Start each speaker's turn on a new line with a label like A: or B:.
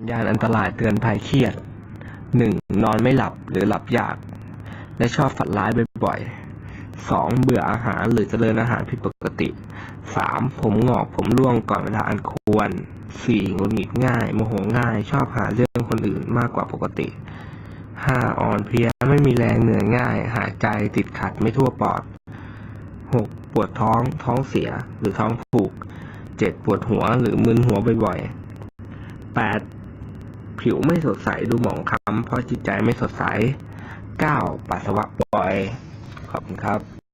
A: สัญญาณอันตรายเตือนภัยเครียด 1. นอนไม่หลับหรือหลับยากและชอบฝันร้ายบ่อยๆ 2. เบื่ออาหารหรือเจริญอาหารผิดปกติ 3. ผมงอกผมร่วงก่อนเวลาอันควร 4. หงุดหงิดง่ายโมโหง่ายชอบหาเรื่องคนอื่นมากกว่าปกติ 5. อ่อนเพลียไม่มีแรงเหนื่อยง่ายหายใจติดขัดไม่ทั่วปอด 6. ปวดท้องท้องเสียหรือท้องผูก 7. ปวดหัวหรือมึนหัวบ่อยๆ 8. ผิวไม่สดใสดูหมองคล้ำเพราะจิตใจไม่สดใส 9. ปัสสาวะบ่อยขอบคุณครับ